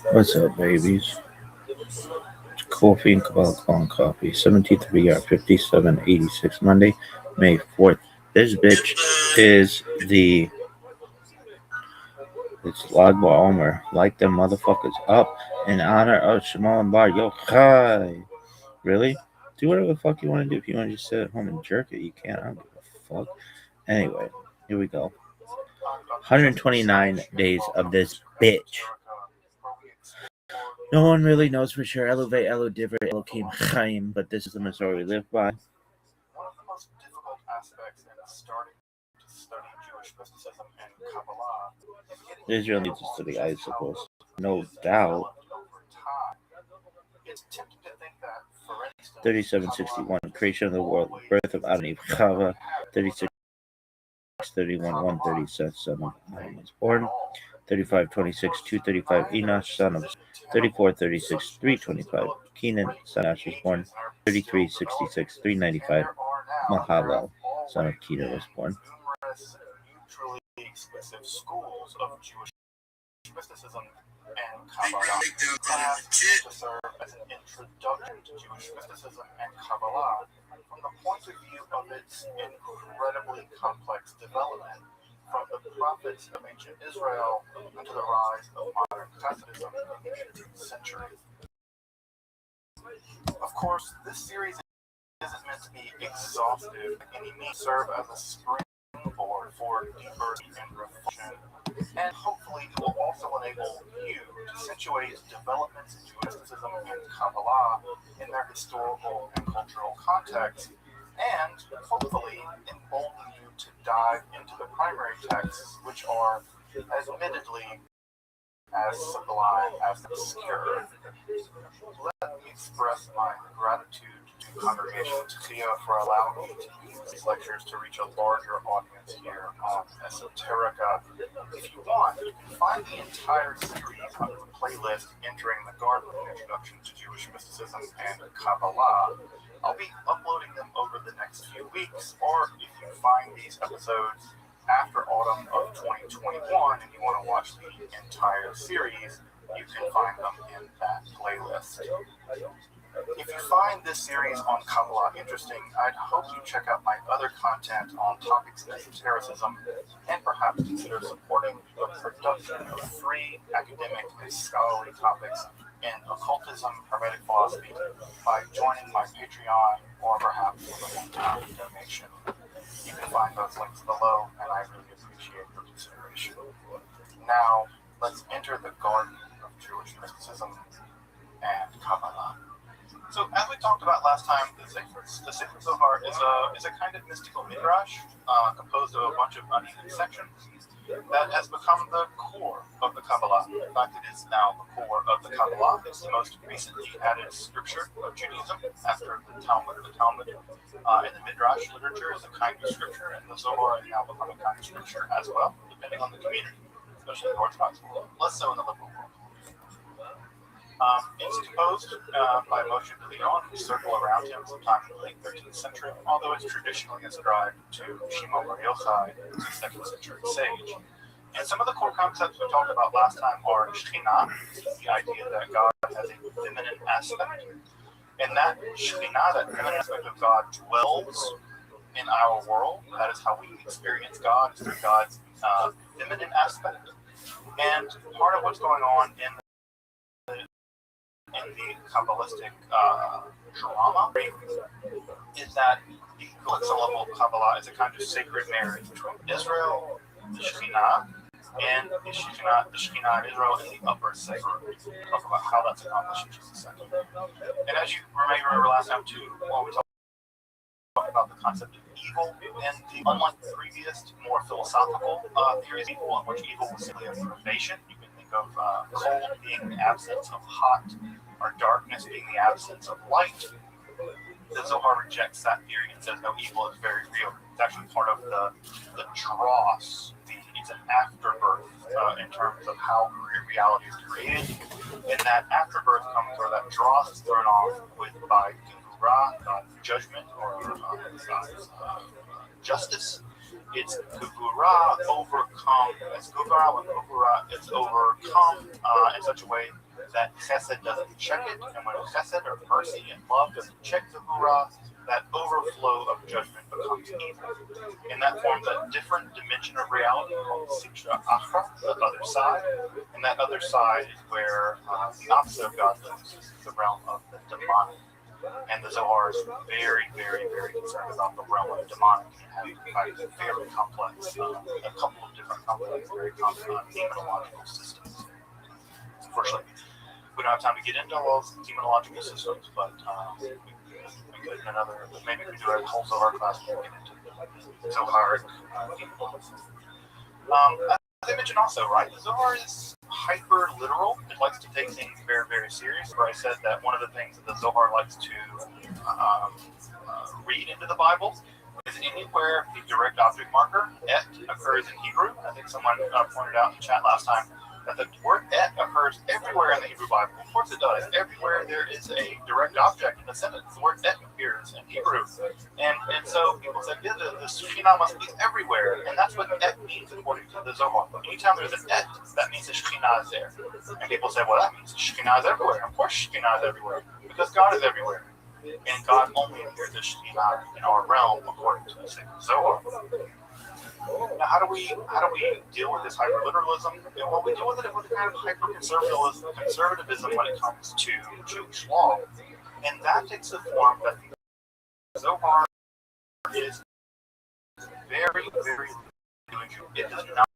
What's up, babies? Coffee and Kabbalah Calling Coffee. 17th of Iyar, 5786, Monday, May 4th. This bitch is it's Lag Omer. Light them motherfuckers up in honor of Shimon Bar Yochai. Really? Do whatever the fuck you want to do. If you want to just sit at home and jerk it, you can. I don't give a fuck. Anyway, here we go. 129 days of this bitch. No one really knows for sure. Elevate, Elo, Diver, Elohim, Chaim, but this is the Missouri we live by. One of the most difficult aspects in starting to study Jewish mysticism and Kabbalah is Israel needs to study, I suppose. No doubt. It's tempting to think that, for instance, 3761, creation of the world, birth of Adam and Eve, Chava, 3631, 137, Adam was born. 3526, 235, Enosh, son of 3436, 325, Kenan, son of Ash was born. 3366, 395, Mahalel, son of Kenan was born. Numerous mutually exclusive schools of Jewish mysticism and Kabbalah have to serve as an introduction to Jewish mysticism and Kabbalah from the point of view of its incredibly complex development from the prophets of ancient Israel into the rise of modern Hasidism in the 18th century. Of course, this series isn't meant to be exhaustive by any means, serve as a springboard for deeper and reflection, and hopefully it will also enable you to situate developments in Jewish mysticism and Kabbalah in their historical and cultural context, and hopefully embolden you to dive into the primary texts, which are admittedly as sublime as obscure. Let me express my gratitude to Congregation Tchia for allowing me to use these lectures to reach a larger audience here on Esoterica. If you want, you can find the entire series under the playlist Entering the Garden, Introduction to Jewish Mysticism and Kabbalah. I'll be uploading them over the next few weeks, or if you find these episodes after autumn of 2021 and you want to watch the entire series, you can find them in that playlist. If you find this series on Kabbalah interesting, I'd hope you check out my other content on topics in esotericism and perhaps consider supporting the production of free academic and scholarly topics in occultism, hermetic philosophy by joining my Patreon or perhaps with a one-time donation. You can find those links below, and I really appreciate your consideration. Now, let's enter the garden of Jewish mysticism and Kabbalah. So, as we talked about last time, the Sefer Zohar is a kind of mystical midrash composed of a bunch of uneven sections that has become the core of the Kabbalah. In fact, it is now the core of the Kabbalah. It's the most recently added scripture of Judaism after the Talmud. The Talmud in the midrash literature is a kind of scripture, and the Zohar has now become a kind of scripture as well, depending on the community, especially the Orthodox world, less so in the liberal world. It's composed by Moshe Leon, who circled around him sometime in the late 13th century, although it's traditionally ascribed to Shimon Bar Yochai, the 2nd century sage. And some of the core concepts we talked about last time are Shekhinah, the idea that God has a feminine aspect, and that Shekhinah, that feminine aspect of God, dwells in our world. That is how we experience God, is through God's feminine aspect. And part of what's going on in the Kabbalistic drama is that the Gulitza level of Kabbalah is a kind of sacred marriage between Israel, the Shekhinah, and the Shekhinah in Israel in the upper sacred. We'll talk about how that's accomplished in just a second. And as you may remember last time too, when we talked about the concept of evil, and unlike the previous, more philosophical theories of evil, in which evil was simply a privation, you can think of cold being the absence of hot, or darkness being the absence of light. The Zohar rejects that theory and says no, evil is very real. It's actually part of the dross. It's an afterbirth in terms of how reality is created. And that afterbirth comes where that dross is thrown off by judgment or justice, It's gevurah overcome. It's gevurah when gevurah is overcome in such a way that chesed doesn't check it, and when chesed or mercy and love doesn't check gevurah, that overflow of judgment becomes evil. And that forms a different dimension of reality called Sitra Achra, the other side. And that other side is where the opposite of God lives, the realm of the demonic. And the Zohar is very, very, very concerned about the realm of demonic and having very complex, a couple of different complex, very complex demonological systems. Unfortunately, we don't have time to get into all those demonological systems, but we could in another, maybe we do a whole Zohar class and get into Zoharic demonology. As I mentioned also, right, the Zohar is hyper literal. It likes to take things very, very serious. Where I said that one of the things that the Zohar likes to read into the Bible is anywhere the direct object marker, et, occurs in Hebrew. I think someone pointed out in the chat last time that the word et occurs everywhere in the Hebrew Bible. Of course it does. Everywhere there is a direct object in the sentence, the word et appears in Hebrew. And so people say, yeah, the Shekhinah must be everywhere. And that's what et means according to the Zohar. Anytime there's an et, that means the Shekhinah is there. And people say, well, that means the Shekhinah is everywhere. Of course Shekhinah is everywhere, because God is everywhere. And God only appears the Shekhinah in our realm according to the Zohar. Now, how do we deal with this hyperliteralism? Well, we deal with it with a kind of conservatism when it comes to Jewish law, and that takes the form that the Zohar is very, very. It does not.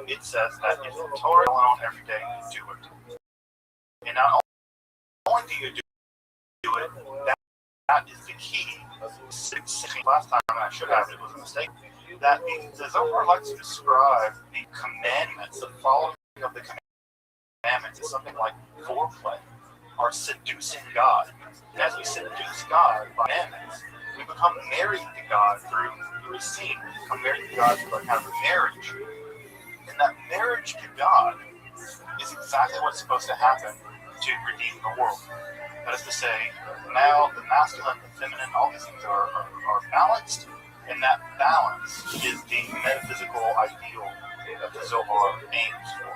It says that if the Torah alone every day, you do it, and not only do you do it, that is the key. Last time, and I should have, it was a mistake, that the Zohar likes to describe the commandments, the following of the commandments is something like foreplay or seducing God. And as we seduce God by commandments, we become married to God through sin. We become married to God through a kind of marriage. And that marriage to God is exactly what's supposed to happen to redeem the world. That is to say, now the masculine, the feminine, all these things are balanced, and that balance is the metaphysical ideal that the Zohar aims for.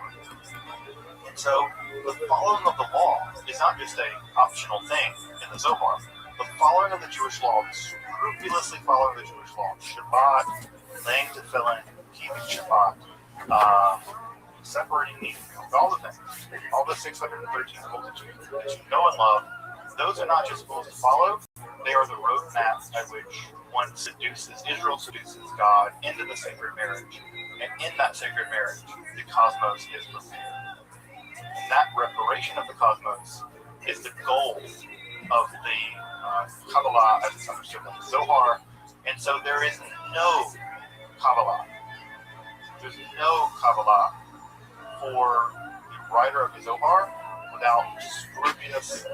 And so, the following of the law is not just an optional thing in the Zohar. The following of the Jewish law, scrupulously following the Jewish law, Shabbat, laying tefillin, keeping Shabbat, separating meat and milk, all the things, all the 613 multitudes that you know and love, those are not just supposed to follow, they are the roadmap by which one Israel seduces God into the sacred marriage. And in that sacred marriage, the cosmos is prepared. And that reparation of the cosmos is the goal of the Kabbalah as it's understood in the Zohar. And so there is no Kabbalah. There's no Kabbalah for the writer of the Zohar without scrupulous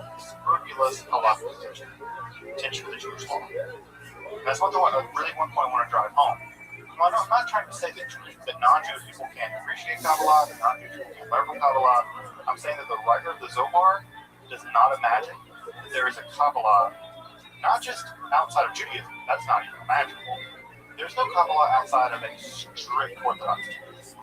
halakhic attention to the Jewish law. And that's one point I want to drive home. I'm not trying to say that non-Jewish people can't appreciate Kabbalah, that non-Jewish people can't learn from Kabbalah. I'm saying that the writer of the Zohar does not imagine that there is a Kabbalah, not just outside of Judaism, that's not even imaginable. There's no Kabbalah outside of a strict Orthodox Judaism.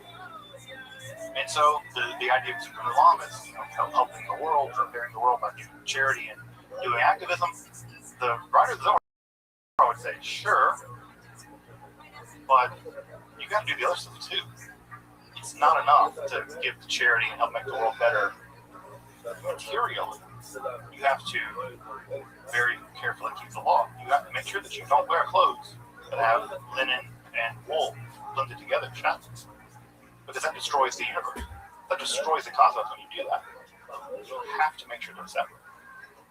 And so the idea of Tikkun Olam is helping the world, preparing the world by doing charity and doing activism. The writer of the Zohar would say, sure, but you got to do the other stuff too. It's not enough to give the charity and help make the world better materially. You have to very carefully keep the law. You have to make sure that you don't wear clothes that have linen and wool blended together, because that destroys the universe. That destroys the cosmos when you do that. You have to make sure they're separate.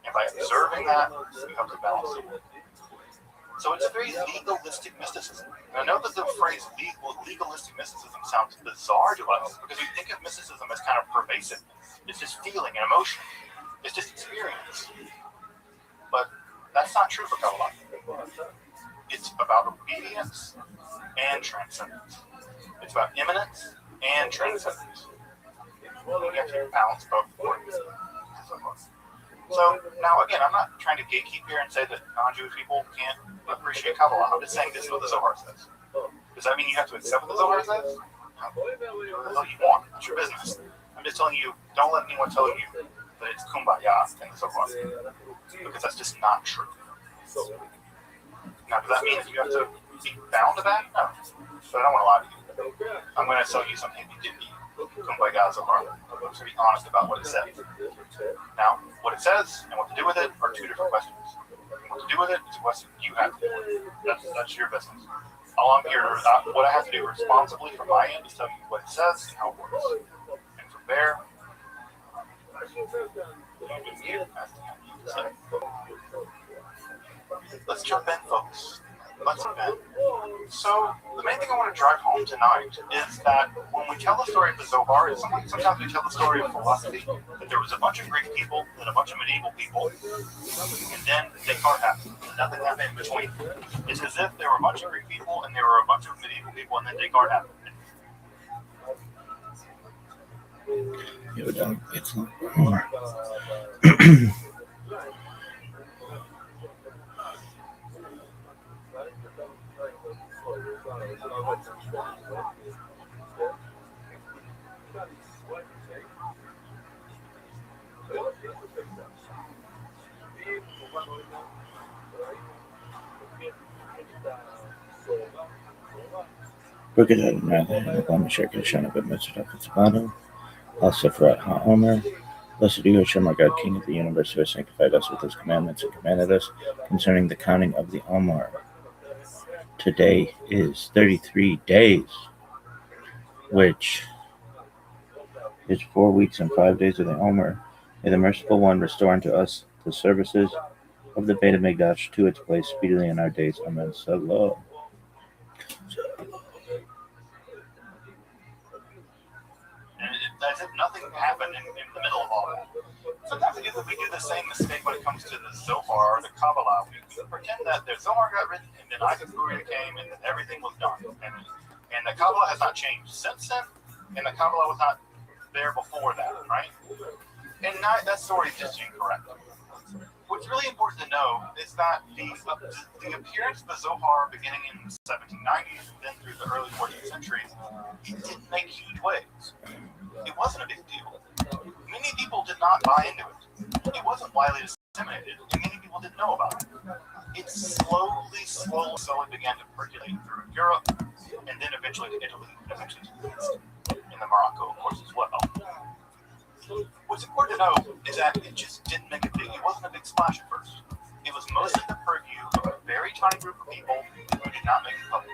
And by observing that, you have to balance the world. So it's a very legalistic mysticism. And I know that the phrase legalistic mysticism sounds bizarre to us because we think of mysticism as kind of pervasive. It's just feeling and emotion. It's just experience. But that's not true for Kabbalah. It's about obedience and transcendence. It's about immanence and transcendence. You have to balance both words. So now again, I'm not trying to gatekeep here and say that non-Jewish people can't appreciate Kabbalah. I'm just saying this is what the Zohar says. Does that mean you have to accept what the Zohar says? No. Do the hell you want. It's your business. I'm just telling you, don't let anyone tell you that it's kumbaya in the Zohar. Because that's just not true. Now, does that mean that you have to be bound to that? No. But I don't want to lie to you. I'm going to tell you something you didn't need. Kumbaya Zohar. I'm going to be honest about what it says. Now, what it says and what to do with it are two different questions. What to do with it is a question you have to do with it. That's your business. All I'm here to, what I have to do responsibly from my end is tell you what it says and how it works. And from there, let's jump in, folks. Let's jump in. So, the main thing I want to drive home tonight is that when we tell the story of the Zohar, sometimes we tell the story of philosophy, that there was a bunch of Greek people and a bunch of medieval people, and then Descartes happened. Nothing happened in between. It's as if there were a bunch of Greek people and there were a bunch of medieval people, and then Descartes happened. It's not more. Brigadier Nathaniel Shirka Shana Mitzvah Katzabano, also for HaOmer. Blessed are you, Hashem, our God, King of the universe, who has sanctified us with his commandments and commanded us concerning the counting of the Omer. Today is 33 days, which is 4 weeks and 5 days of the Omer. May the merciful one restore unto us the services of the Beit HaMikdash to its place speedily in our days. Amen. Salah. As if nothing happened in the middle of all that. Sometimes we do the same mistake when it comes to the Zohar or the Kabbalah. We pretend that the Zohar got written and then Isaac Luria came and then everything was done. And the Kabbalah has not changed since then, and the Kabbalah was not there before that, right? And that story is just incorrect. What's really important to know is that the appearance of the Zohar beginning in the 1790s and then through the early 14th centuries, it didn't make huge waves. It wasn't a big deal. Many people did not buy into it. It wasn't widely disseminated, and many people didn't know about it. It slowly began to percolate through Europe, and then eventually to Italy, and eventually to the East, and then Morocco, of course, as well. What's important to know is that it just didn't make it wasn't a big splash at first. It was mostly the purview of a very tiny group of people who did not make it public.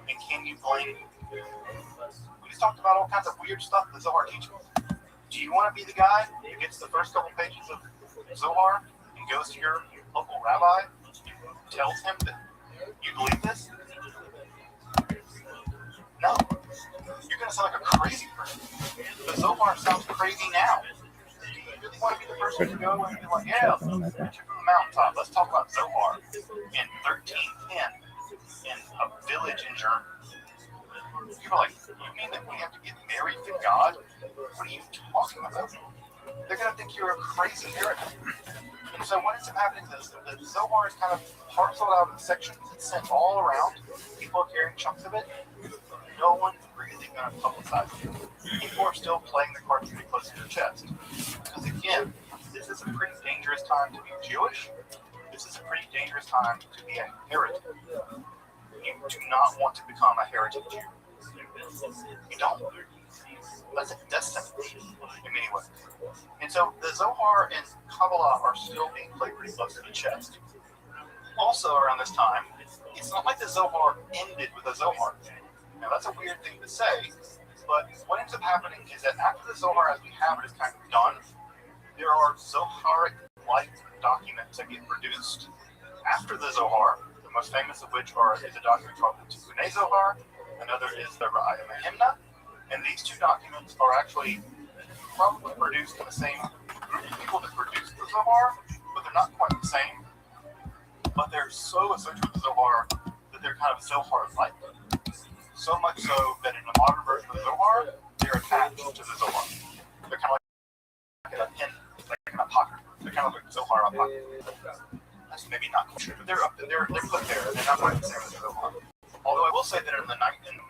And can you blame them? We just talked about all kinds of weird stuff the Zohar teaches. Do you want to be the guy who gets the first couple pages of Zohar and goes to your local rabbi and tells him that you believe this? No. You're going to sound like a crazy person. The Zohar sounds crazy now. Do you really want to be the person to go and be like, yeah, let's get you from the mountaintop. Let's talk about Zohar in 1310 in a village in Germany. People are like, you mean that we have to get married to God? What are you talking about? They're going to think you're a crazy heretic. And so what ends up happening is the Zohar is kind of parceled out in sections. It's sent all around. People are carrying chunks of it. No one's really going to publicize it. People are still playing the cards pretty close to their chest. Because again, this is a pretty dangerous time to be Jewish. This is a pretty dangerous time to be a heretic. You do not want to become a heretic Jew. You don't. That's a destiny in many ways. And so the Zohar and Kabbalah are still being played pretty close to the chest. Also around this time, it's not like the Zohar ended with the Zohar. Now that's a weird thing to say, but what ends up happening is that after the Zohar as we have it is kind of done, there are Zoharic-like documents that get produced after the Zohar, the most famous of which is a document called the Tikkunei Zohar, another is the Ra'aya Mehemna, and these two documents are actually probably produced in the same group of people that produced the Zohar, but they're not quite the same. But they're so associated with the Zohar that they're kind of Zohar-like. So much so that in the modern version of the Zohar, they're attached to the Zohar. They're kind of like an apocrypha. They're kind of like are not popular. That's maybe not quite true, but they're up there. They're put there. They're not quite the same as the Zohar. Although I will say that in the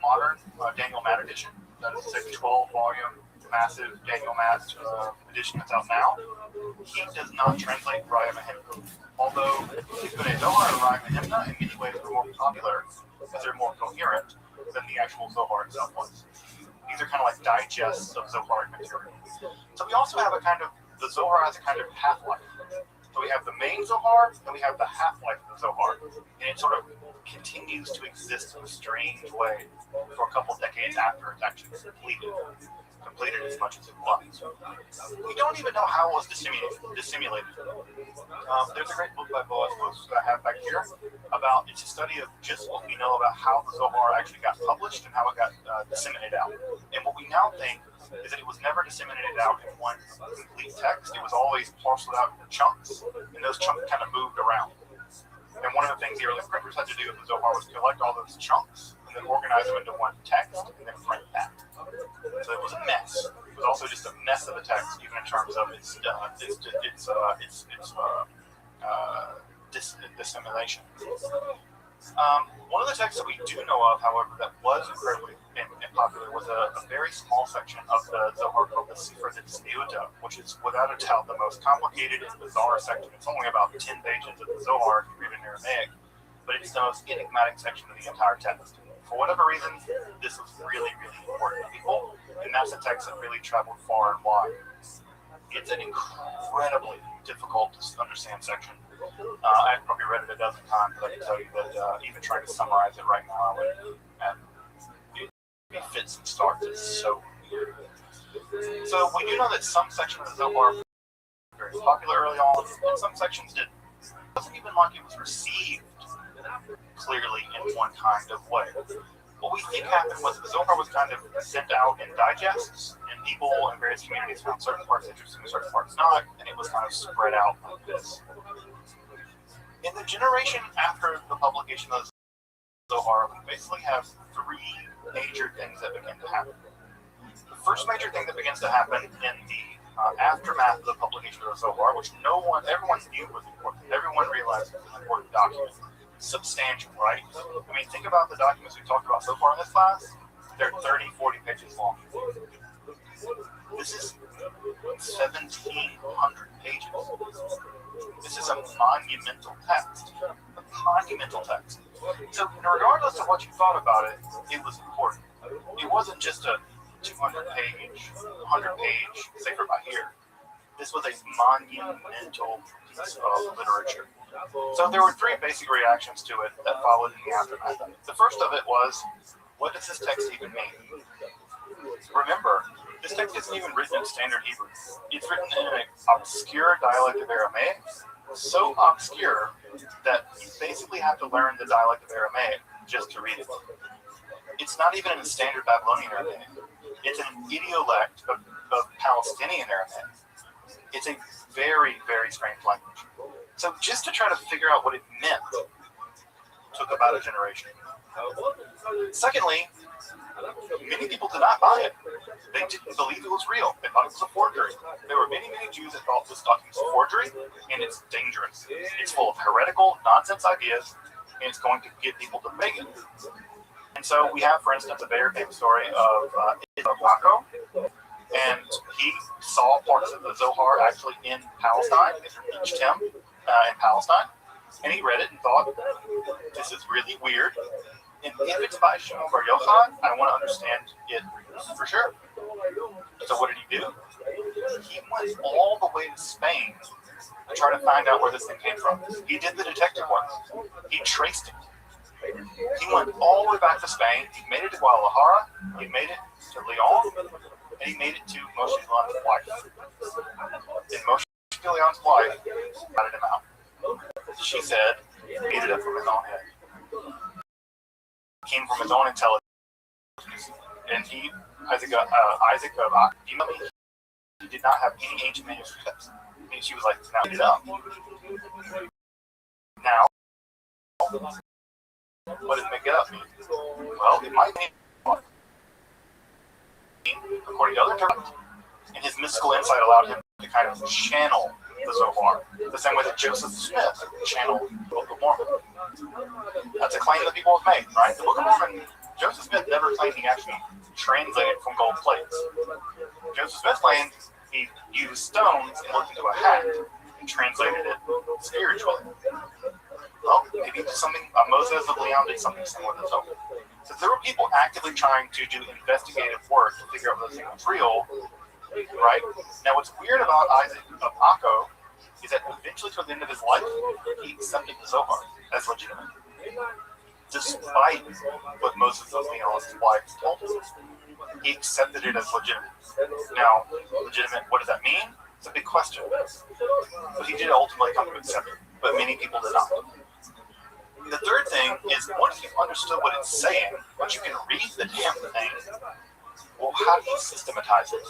modern Daniel Matt edition, that is a 12-volume massive Daniel Matt edition that's out now, he does not translate Raya Mahimna. Although Tikkun Zohar and Raya Mahimna in many ways are more popular because they're more coherent than the actual Zohar itself was. These are kind of like digests of Zohar material. So we also have the Zohar has a kind of half-life. So we have the main Zohar, and we have the half-life of the Zohar. And it sort of continues to exist in a strange way for a couple decades after it's actually completed as much as it was. We don't even know how it was disseminated. There's a great book by Boaz Bush that I have back here about, it's a study of just what we know about how the Zohar actually got published and how it got disseminated out. And what we now think is that it was never disseminated out in one complete text. It was always parceled out into chunks, and those chunks kind of moved around. And one of the things the early printers had to do with the Zohar was collect all those chunks and then organize them into one text and then print that. So it was a mess. It was also just a mess of a text, even in terms of its dissemination. One of the texts that we do know of, however, that was incredibly popular was a very small section of the Zohar called the Sefer Tzniuta, which is without a doubt the most complicated and bizarre section. It's only about 10 pages of the Zohar if you read in Aramaic, but it's the most enigmatic section of the entire text. For whatever reason, this was really, really important to people, and that's a text that really traveled far and wide. It's an incredibly difficult to understand section. I've probably read it a dozen times, but I can tell you that even trying to summarize it right now, it fits and starts. It's so weird. So we do know that some sections of the Zohar were very popular early on, and some sections didn't. It wasn't even like it was received clearly in one kind of way. What we think happened was the Zohar was kind of sent out in digests, and people in various communities found certain parts interesting, certain parts not, and it was kind of spread out like this. In the generation after the publication of the Zohar, we basically have three major things that begin to happen. The first major thing that begins to happen in the aftermath of the publication of the Zohar, which everyone knew was important, everyone realized it was an important document, substantial, right? I mean, think about the documents we've talked about so far in this class. They're 30, 40 pages long. This is 1,700 pages. This is a monumental text. A monumental text. So regardless of what you thought about it, it was important. It wasn't just a 200-page, 100-page Sefer Bahir. This was a monumental piece of literature. So there were three basic reactions to it that followed in the aftermath. The first of it was, what does this text even mean? Remember, this text isn't even written in standard Hebrew. It's written in an obscure dialect of Aramaic, so obscure that you basically have to learn the dialect of Aramaic just to read it. It's not even in a standard Babylonian Aramaic. It's an idiolect of Palestinian Aramaic. It's a very, very strange language. So just to try to figure out what it meant took about a generation. Secondly, many people did not buy it. They didn't believe it was real. They thought it was a forgery. There were many, many Jews that thought this document was a forgery, and it's dangerous. It's full of heretical, nonsense ideas, and it's going to get people to pagan. And so we have, for instance, a very famous story of Paco, and he saw parts of the Zohar actually in Palestine. It reached him in Palestine, and he read it and thought, this is really weird. And if it's by Shimon Bar Yochai, I want to understand it for sure. So what did he do? He went all the way to Spain to try to find out where this thing came from. He did the detective work. He traced it. He went all the way back to Spain. He made it to Guadalajara. He made it to Leon. And he made it to Moshe Leon's wife. And Moshe Leon's wife ratted him out. She said he made it up from his own head. Came from his own intelligence, and Isaac of Akhimami, he did not have any ancient manuscripts. And she was like, now read it up. Now, what does make it up mean? Well, it might mean, according to other terms, and his mystical insight allowed him to kind of channel the Zohar, the same way that Joseph Smith channeled the Book of Mormon. That's a claim that people have made, right? The Book of Mormon, Joseph Smith never claimed he actually translated from gold plates. Joseph Smith claimed he used stones and looked into a hat and translated it spiritually. Well, maybe something, Moses of Leon did something similar to Zohar. So there were people actively trying to do investigative work to figure out whether this thing was real, right? Now, what's weird about Isaac of Akko is that eventually, toward the end of his life, he accepted the Zohar as legitimate, despite what Moses of Leon's wife told him. He accepted it as legitimate. Now, legitimate, what does that mean? It's a big question. But he did ultimately come to accept it, but many people did not. The third thing is, once you've understood what it's saying, once you can read the damn thing, well, how do you systematize it?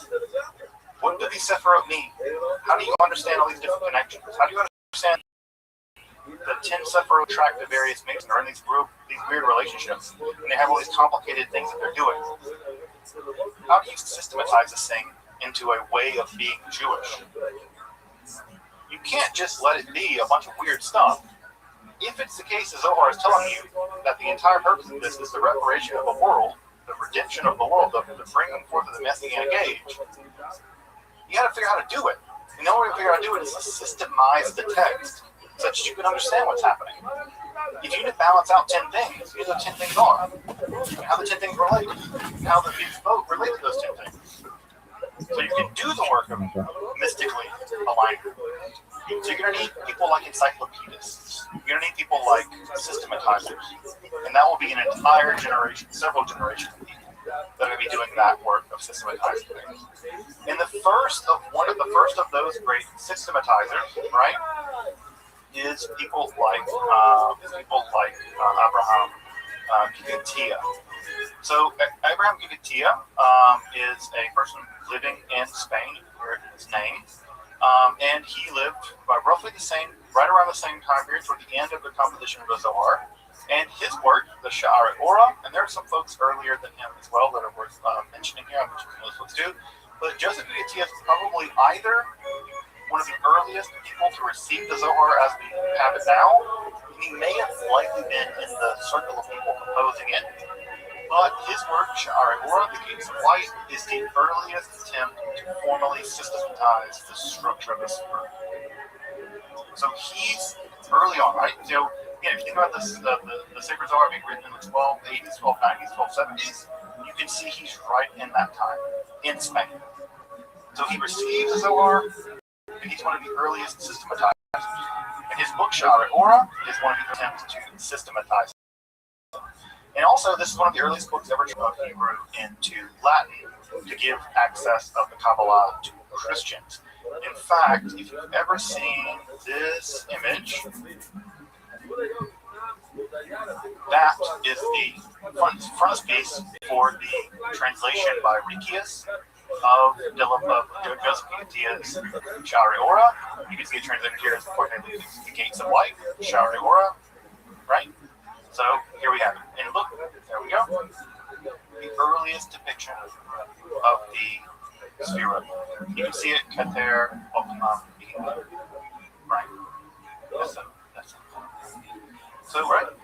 What do these Sephiroth mean? How do you understand all these different connections? How do you understand the 10 Sephiroth track the various mixes are in these weird relationships, and they have all these complicated things that they're doing? How do you systematize this thing into a way of being Jewish? You can't just let it be a bunch of weird stuff. If it's the case, the Zohar is telling you that the entire purpose of this is the reparation of the world, the redemption of the world, the bringing forth of the Messianic age, you got to figure out how to do it. And the only way to figure out how to do it is to systemize the text so that you can understand what's happening. If you need to balance out 10 things, here's what 10 things are, and how the 10 things relate, and how the things both relate to those 10 things. So you can do the work of mystically aligning. So you're going to need people like encyclopedists. You're going to need people like systematizers. And that will be an entire generation, several generations of people that are going to be doing that work of systematizing things. And the first of those great systematizers, right, is people like Abraham Gigatia. So Abraham Gigatia is a person living in Spain, where his name. And he lived roughly right around the same time period, toward the end of the composition of the Zohar. And his work, the Sha'arei Orah, and there are some folks earlier than him as well that are worth mentioning here. I'm mentioning those folks too. But Joseph Gigatia is probably either one of the earliest people to receive the Zohar as we have it now. He may have likely been in the circle of people composing it. But his work, Sha'arei Orah, the Gates of Light, is the earliest attempt to formally systematize the structure of this work. So he's early on, right? So, if you think about this, the Sacred Zohar being written in the 1280s, 1290s, 1270s, you can see he's right in that time, in Spain. So he receives the Zohar, and he's one of the earliest systematizers. And his book, Sha'arei Orah, is one of the attempts to systematize. And also, this is one of the earliest books ever translated from Hebrew into Latin to give access of the Kabbalah to Christians. In fact, if you've ever seen this image, that is the frontispiece for the translation by Rikius of Joseph Gigatia's Sha'arei Orah. You can see it translated here as the Gates of Light, Sha'arei Orah, right? So here we have it. And look, there we go. The earliest depiction of the Sphira. You can see it cut there, right? That's it.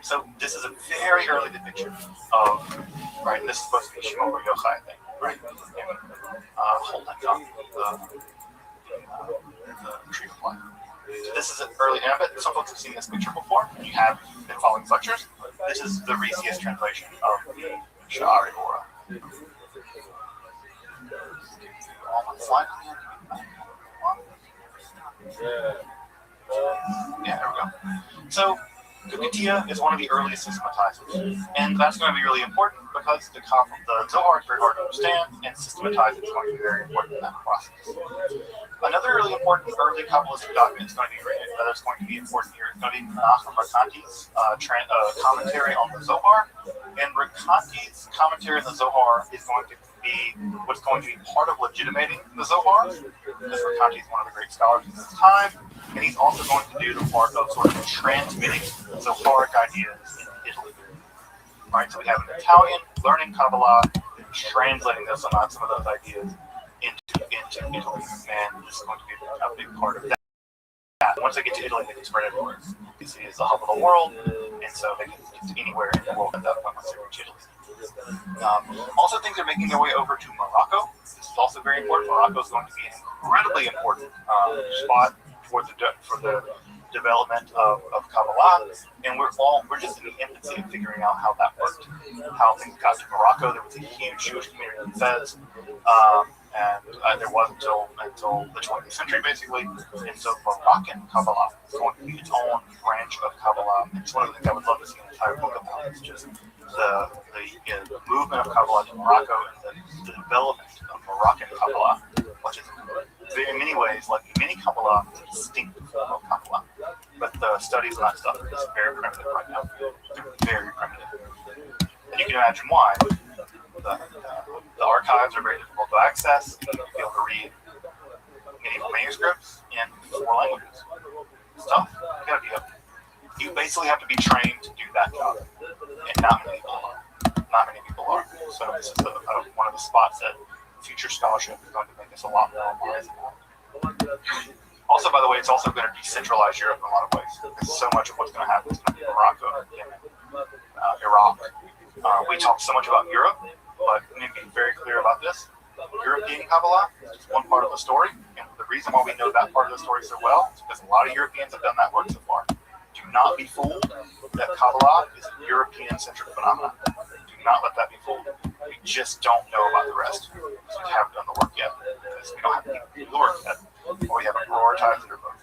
So this is a very early depiction of, right, and this is supposed to be Shimon Bar Yochai, I think, right? Holding up the tree of life. So this is an early, and I bet some folks have seen this picture before, and you have been following these lectures. This is the Rikius translation of the Sha'arei Orah. All my slides again. Yeah, there we go. So Gigatia is one of the earliest systematizers, and that's going to be really important because the Zohar is very hard to understand, and systematizing is going to be very important in that process. Another really important early Kabbalistic document is going to be written, that's going to be important here. It's going to be Menachem Rekanti's commentary on the Zohar, and Rekanti's commentary on the Zohar is going to be what's going to be part of legitimating the Zohar, because Rekanti is one of the great scholars of his time, and he's also going to do the part of sort of transmitting Zoharic ideas in Italy. Right, so we have an Italian learning Kabbalah, translating some of those ideas into Italy, and this is going to be a big part of that. happen. Once they get to Italy, they can spread everywhere. DC is the hub of the world, and so they can get to anywhere in the world at that point once they reach Italy. Also, things are making their way over to Morocco. This is also very important. Morocco is going to be an incredibly important spot for the development of Kabbalah, and we're just in the infancy of figuring out how that worked, how things got to Morocco. There was a huge Jewish community in Fez, and there was until the 20th century, basically. And so Moroccan Kabbalah is going to be its own branch of Kabbalah. And it's one of the things I would love to see an entire book about. It's just the movement of Kabbalah to Morocco and the development of Moroccan Kabbalah, which is in many ways, like many Kabbalah, it's a distinct form of Kabbalah. But the studies on that stuff is very primitive right now. They're very primitive. And you can imagine why. The archives are very difficult to access. You need to be able to read medieval manuscripts in 4 languages. It's tough. You basically have to be trained to do that job. And not many people are. So this is one of the spots that future scholarship is going to make us a lot more wise about. Also, by the way, it's also going to decentralize Europe in a lot of ways. Because so much of what's going to happen is going to be Morocco, Yemen, Iraq. We talk so much about Europe, but we need to be very clear about this. European Kabbalah is one part of the story, and the reason why we know that part of the story so well is because a lot of Europeans have done that work so far. Do not be fooled that Kabbalah is a European-centric phenomenon. Do not let that be fooled. We just don't know about the rest because we haven't done the work yet, because we don't have people do the work yet, or we haven't prioritized it or both.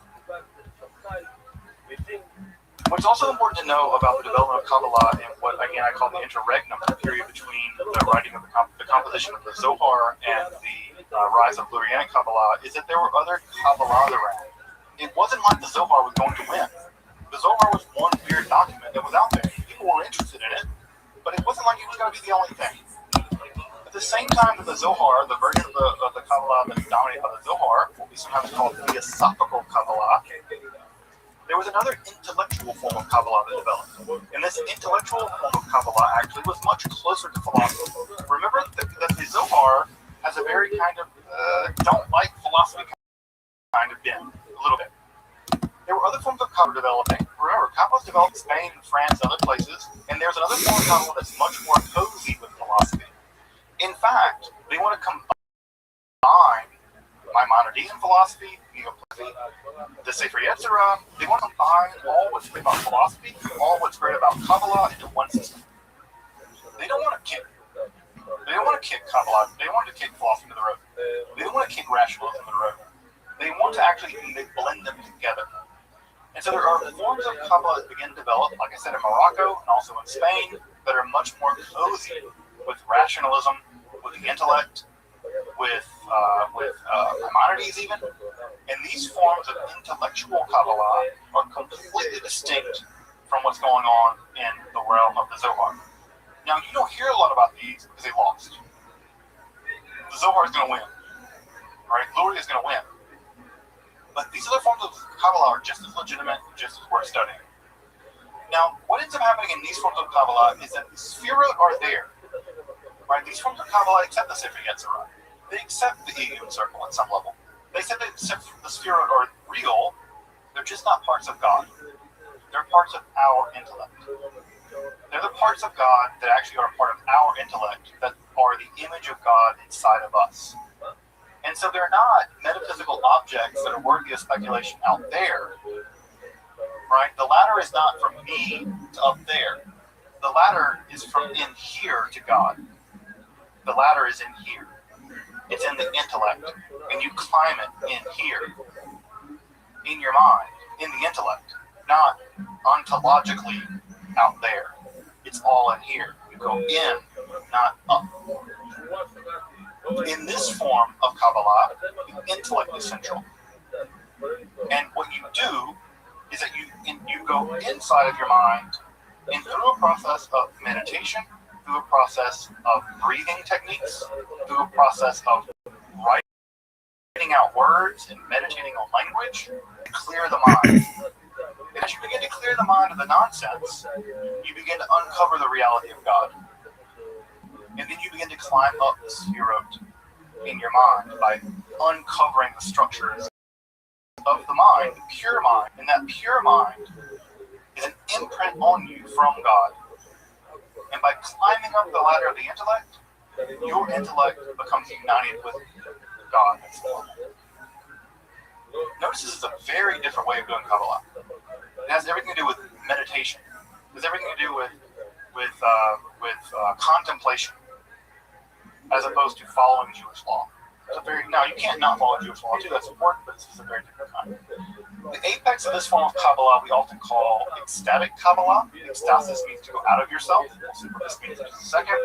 What's also important to know about the development of Kabbalah and what, again, I call the interregnum, the period between the writing of the composition of the Zohar and the rise of Lurianic Kabbalah, is that there were other Kabbalahs around. It wasn't like the Zohar was going to win. The Zohar was one weird document that was out there. People were interested in it, but it wasn't like it was going to be the only thing. At the same time that the Zohar, the version of the Kabbalah that's dominated by the Zohar, what we sometimes call Theosophical Kabbalah, there was another intellectual form of Kabbalah that developed. And this intellectual form of Kabbalah actually was much closer to philosophy. Remember that the Zohar has a very kind of don't like philosophy kind of bend, a little bit. There were other forms of Kabbalah developing. Remember, Kabbalah was developed in Spain, France, and other places, and there's another form of Kabbalah that's much more cozy with philosophy. In fact, they want to combine Maimonidean philosophy, the Sefer Yetzirah. They want to combine all what's great about philosophy, all what's great about Kabbalah into one system. They don't want to kick Kabbalah. They don't want to kick philosophy to the road. They don't want to kick rationalism to the road. They want to actually blend them together. And so there are forms of Kabbalah that begin to develop, like I said, in Morocco and also in Spain, that are much more cozy with rationalism, with the intellect, with Maimonides even. And these forms of intellectual Kabbalah are completely distinct from what's going on in the realm of the Zohar. Now, you don't hear a lot about these because they lost. The Zohar is going to win, right? Luria is going to win. But these other forms of Kabbalah are just as legitimate, just as worth studying. Now, what ends up happening in these forms of Kabbalah is that the Sefirot are there, right? These forms of Kabbalah accept the Sefer Yetzirah. They accept the Iyun circle at some level. They said that the Sefirot are real, they're just not parts of God. They're parts of our intellect. They're the parts of God that actually are a part of our intellect, that are the image of God inside of us. And so they're not metaphysical objects that are worthy of speculation out there, right? The ladder is not from me to up there. The ladder is from in here to God. The ladder is in here. It's in the intellect. And you climb it in here, in your mind, in the intellect, not ontologically out there. It's all in here. You go in, not up. In this form of Kabbalah, the intellect is central. And what you do is that you go inside of your mind, and through a process of meditation, through a process of breathing techniques, through a process of writing out words and meditating on language, clear the mind. And as you begin to clear the mind of the nonsense, you begin to uncover the reality of God. And then you begin to climb up the Sefirot in your mind by uncovering the structures of the mind, the pure mind, and that pure mind is an imprint on you from God. And by climbing up the ladder of the intellect, your intellect becomes united with God. Notice this is a very different way of doing Kabbalah. It has everything to do with meditation. It has everything to do with contemplation, as opposed to following Jewish law. Now, you can't not follow Jewish law too, that's important, but this is a very different kind. The apex of this form of Kabbalah we often call ecstatic Kabbalah. Ecstasis means to go out of yourself. We'll see what this means in just a second.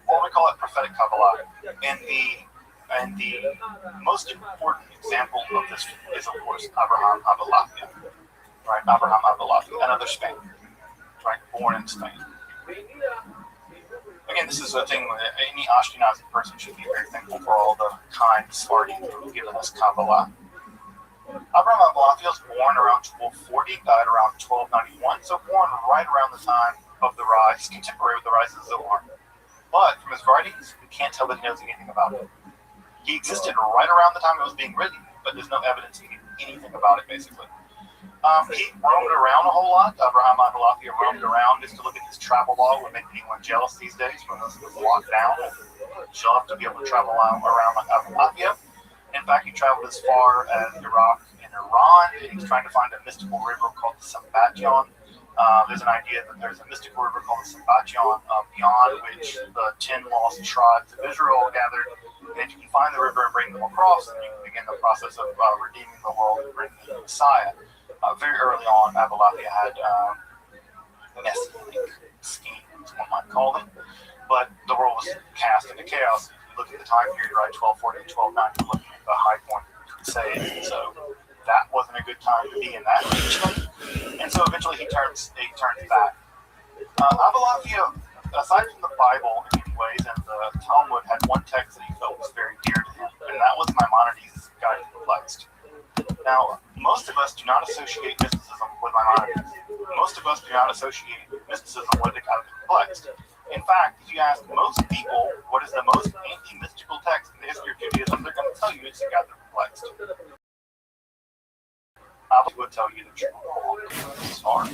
Or we call it prophetic Kabbalah. And the most important example of this is, of course, Abraham Abulafia. Right? Abraham Abulafia, another Spaniard, right? Born in Spain. Again, this is a thing that any Ashkenazi person should be very thankful for all the kind Sfardim who have given us Kabbalah. Abraham Abulafia was born around 1240, died around 1291, so born right around the time of the rise, contemporary with the rise of the Zohar. But from his writings, we can't tell that he knows anything about it. He existed right around the time it was being written, but there's no evidence he knew anything about it, basically. He roamed around a whole lot. Abraham Abulafia roamed around just to look at his travel log. Would make anyone jealous these days when this was locked down. You'll have to be able to travel around like Abulafia. In fact, he traveled as far as Iraq and Iran, and he's trying to find a mystical river called the Sambatyon. There's an idea that there's a mystical river called the Sambatyon beyond which the 10 lost tribes of Israel gathered. And if you can find the river and bring them across, then you can begin the process of redeeming the world and bringing the Messiah. Very early on, Abulafia had messianic schemes, one might call them, but the world was cast into chaos. If you look at the time period, right, 1240 to 1290, you're looking at the high point of the Crusades, so that wasn't a good time to be in that region. And so eventually he turns back. Abulafia, aside from the Bible in many ways, and the Talmud, had one text that he felt was very dear to him, and that was Maimonides' Guide to the Perplexed. Now, most of us do not associate mysticism with Maimonides. Most of us do not associate mysticism with the Guide to the Perplexed. In fact, if you ask most people what is the most anti-mystical text in the history of Judaism, they're going to tell you it's the Guide to the Perplexed. I would tell you the truth. It's hard.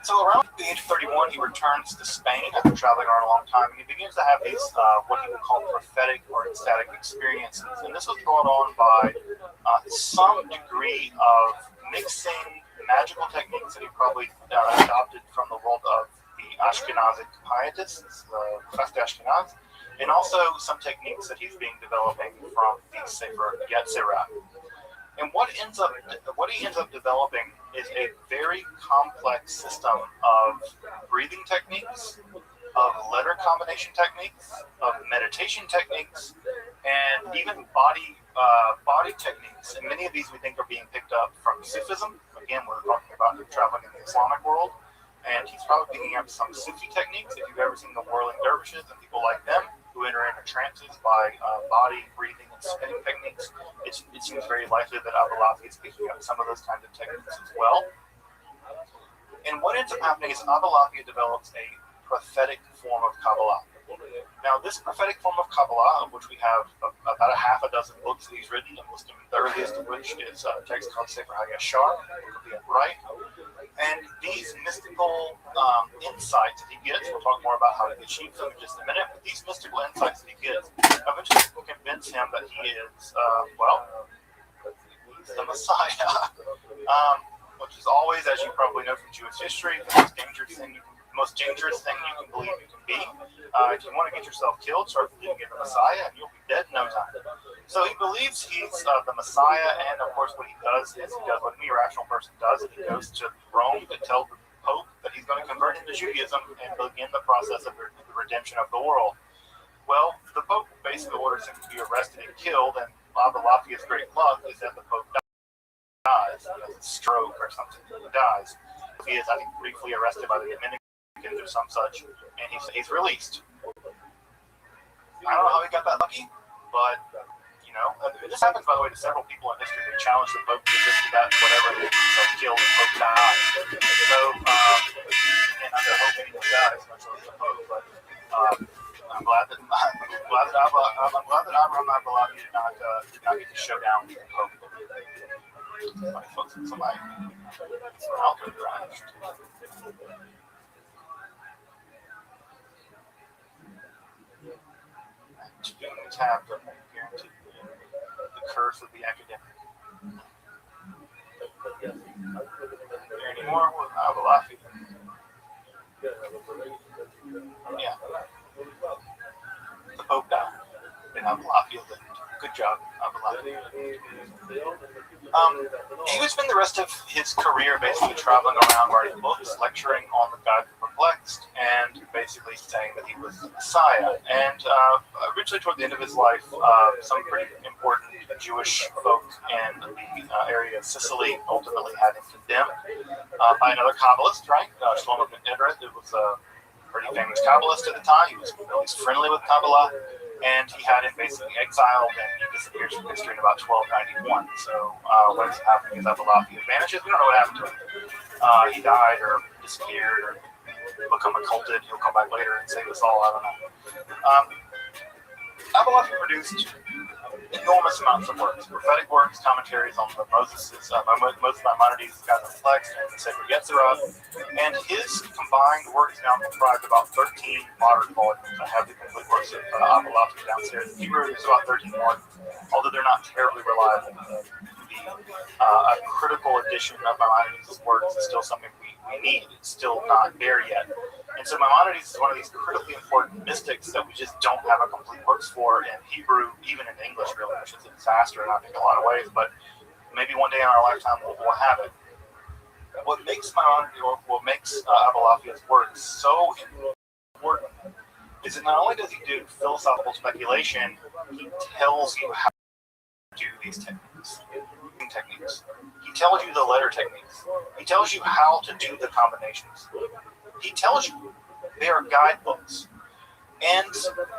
So around the age of 31, he returns to Spain after traveling around a long time, and he begins to have these, what he would call prophetic or ecstatic experiences. And this was brought on by some degree of mixing magical techniques that he probably adopted from the world of the Ashkenazic pietists, the Chassidei Ashkenaz, and also some techniques that he's being developing from the Sefer Yetzirah. And what he ends up developing is a very complex system of breathing techniques, of letter combination techniques, of meditation techniques, and even body techniques. And many of these we think are being picked up from Sufism. Again, we're talking about him traveling in the Islamic world, and he's probably picking up some Sufi techniques. If you've ever seen the whirling dervishes and people like them who enter into trances by body breathing and spinning techniques, it seems very likely that Abulafia is picking up some of those kinds of techniques as well. And what ends up happening is Abulafia develops a prophetic form of Kabbalah. Now, this prophetic form of Kabbalah, of which we have about a half a dozen books that he's written, and the earliest of which is a text called Sefer HaYashar, right? And these mystical insights that he gets, we'll talk more about how he achieves them in just a minute, but these mystical insights that he gets eventually will convince him that he is, he's the Messiah, which is always, as you probably know from Jewish history, the most dangerous thing you can believe you can be. If you want to get yourself killed, start believing in the Messiah, and you'll be dead in no time. So he believes he's the Messiah, and of course what he does is he does what any rational person does. He goes to Rome to tell the Pope that he's going to convert into Judaism and begin the process of the redemption of the world. Well, the Pope basically orders him to be arrested and killed, and Abulafia's great luck is that the Pope dies. He has a stroke or something. He dies. He is, I think, briefly arrested by the Dominicans or some such, and he's released. I don't know how he got that lucky, but this happens, by the way, to several people in history. They challenge the Pope to this, to that, whatever, and they get themselves killed, and the Pope dies. So, and I don't hope anyone dies, much less the Pope, but I'm glad that Abraham Abalafi did not get to show down with the Pope. Somebody out there crashed. Tabbed up, guaranteed the curse of the academic. Anymore with Abalafi. Yeah. The Pope died. And Abalafi lived. Good job, Abalafi. He would spend the rest of his career basically traveling around writing books, lecturing on the God of the Perplexed, and basically saying that he was the Messiah. And originally, toward the end of his life, some pretty important Jewish folk in the area of Sicily ultimately had him condemned by another Kabbalist, right? Shlomo ben Edred. It was a pretty famous Kabbalist at the time. He was at least friendly with Kabbalah. And he had him basically exiled, and he disappears from history in about 1291. So what's happening is Abalafi vanishes. We don't know what happened to him. He died or disappeared or become occulted. He'll come back later and save us all. I don't know. Abalafi produced enormous amounts of works, prophetic works, commentaries on the Moses Maimonides, God of the Perplexed, and the Sacred Yetzirah. And his combined works now comprise about 13 modern volumes. I have the complete works of Abalafi downstairs. In Hebrew, there's about 13 more, although they're not terribly reliable. A critical edition of Maimonides' works is still something we need. It's still not there yet. And so Maimonides is one of these critically important mystics that we just don't have a complete works for in Hebrew, even in English, really, which is a disaster in I think a lot of ways, but maybe one day in our lifetime we'll have it. What makes Maimonides, or what makes Abalafi's work so important is that not only does he do philosophical speculation, he tells you how to do these techniques. He tells you the letter techniques. He tells you how to do the combinations. He tells you they are guidebooks. And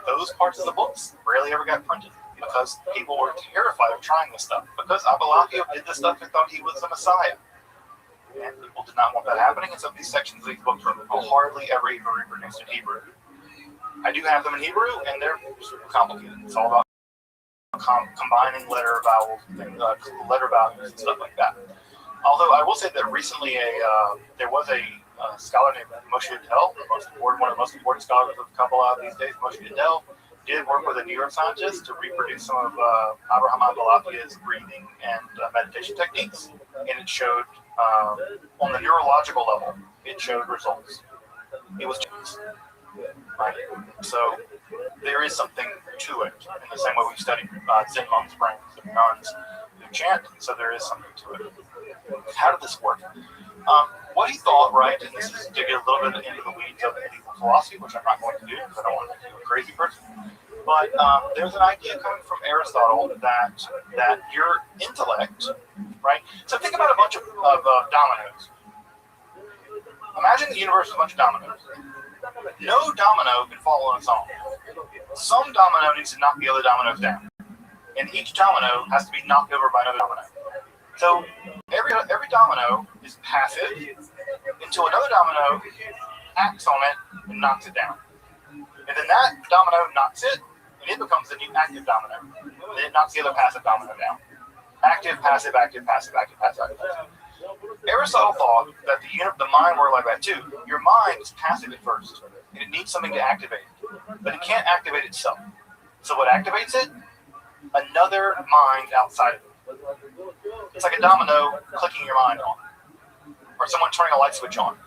those parts of the books rarely ever got printed because people were terrified of trying this stuff. Because Abalafi did this stuff and thought he was the Messiah. And people did not want that happening, and so these sections of these books are hardly ever even reproduced in Hebrew. I do have them in Hebrew, and they're super complicated. It's all about combining letter vowels and stuff like that. Although I will say that recently there was a scholar named Moshe Adel, one of the most important scholars of Kabbalah these days. Moshe Adel did work with a New York scientist to reproduce some of Abraham Abalafi's breathing and meditation techniques, and it showed on the neurological level, it showed results. It was right. So there is something to it. In the same way we studied Zen monks' brains and nuns who chant, so there is something to it. How did this work? What he thought, right, and this is to get a little bit into the weeds of medieval philosophy, which I'm not going to do because I don't want to make you a crazy person. But there's an idea coming from Aristotle that your intellect, right? So think about a bunch of dominoes. Imagine the universe is a bunch of dominoes. No domino can fall on its own. Some domino needs to knock the other dominoes down, and each domino has to be knocked over by another domino. So every domino is passive until another domino acts on it and knocks it down. And then that domino knocks it, and it becomes the new active domino. And then it knocks the other passive domino down. Active, passive, active, passive, active, passive, active, passive. Aristotle thought that the mind worked like that too. Your mind is passive at first, and it needs something to activate it, but it can't activate itself. So what activates it? Another mind outside of it. It's like a domino clicking your mind on, or someone turning a light switch on.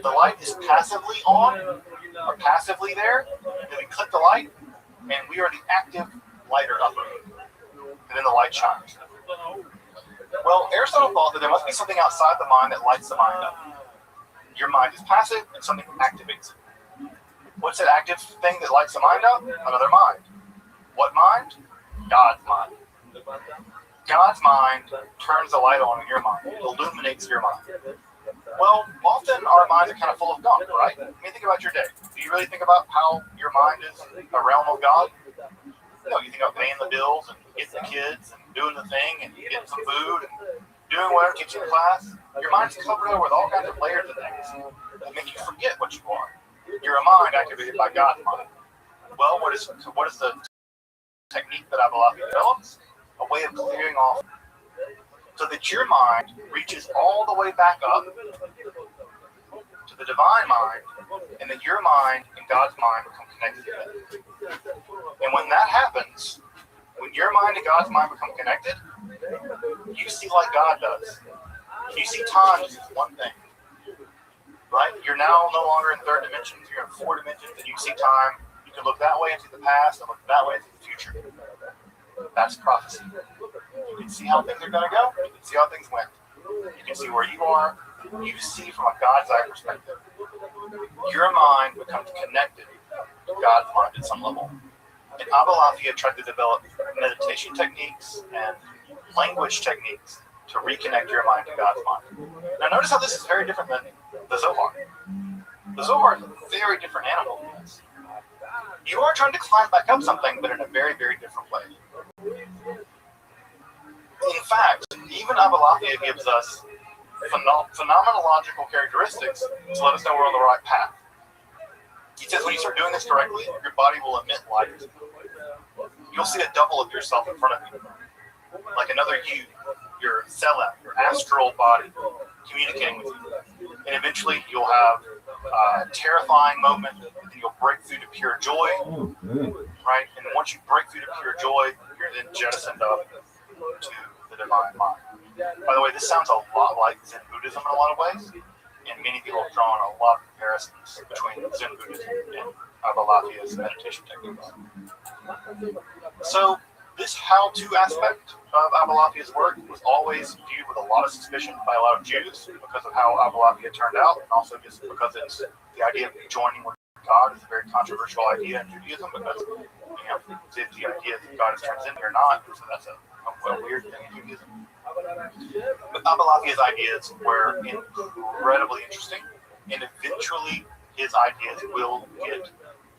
The light is passively on, or passively there, then we click the light, and we are the active lighter upper, and then the light shines. Well, Aristotle thought that there must be something outside the mind that lights the mind up. Your mind is passive, and something activates it. What's that active thing that lights the mind up? Another mind. What mind? God's mind. God's mind turns the light on in your mind, illuminates your mind. Well, often our minds are kind of full of gunk, right? I mean, think about your day. Do you really think about how your mind is a realm of God? No, you think about paying the bills and getting the kids and doing the thing and getting some food and doing whatever, teaching class. Your mind's covered over with all kinds of layers of things that make you forget what you are. You're a mind activated by God's mind. Well, what is the technique that Abalafi develops? A way of clearing off so that your mind reaches all the way back up to the divine mind, and that your mind and God's mind become connected together. And when that happens, when your mind and God's mind become connected, you see like God does. You see time as one thing. Right? You're now no longer in third dimensions, you're in four dimensions, and you see time. You can look that way into the past and look that way into the future. That's prophecy. You can see how things are going to go. You can see how things went. You can see where you are. You see from a God's eye perspective. Your mind becomes connected to God's mind at some level. And Abalafi tried to develop meditation techniques and language techniques to reconnect your mind to God's mind. Now notice how this is very different than the Zohar. The Zohar is a very different animal than this. You are trying to climb back up something, but in a very, very different way. In fact, even Abalafi gives us phenomenological characteristics to let us know we're on the right path. He says when you start doing this correctly, your body will emit light. You'll see a double of yourself in front of you, like another you, your cella, your astral body communicating with you. And eventually you'll have a terrifying moment, and then you'll break through to pure joy, right? And once you break through to pure joy, you're then jettisoned up to the divine mind. By the way, this sounds a lot like Zen Buddhism in a lot of ways, and many people have drawn a lot of comparisons between Zen Buddhism and Abalafi's meditation techniques. So this how-to aspect of Abalafi's work was always viewed with a lot of suspicion by a lot of Jews because of how Abalafi turned out, and also just because it's the idea of joining with God is a very controversial idea in Judaism, because if the idea that God is transcendent or not, so that's a weird thing in Judaism. But Abalafi's ideas were incredibly interesting, and eventually his ideas will get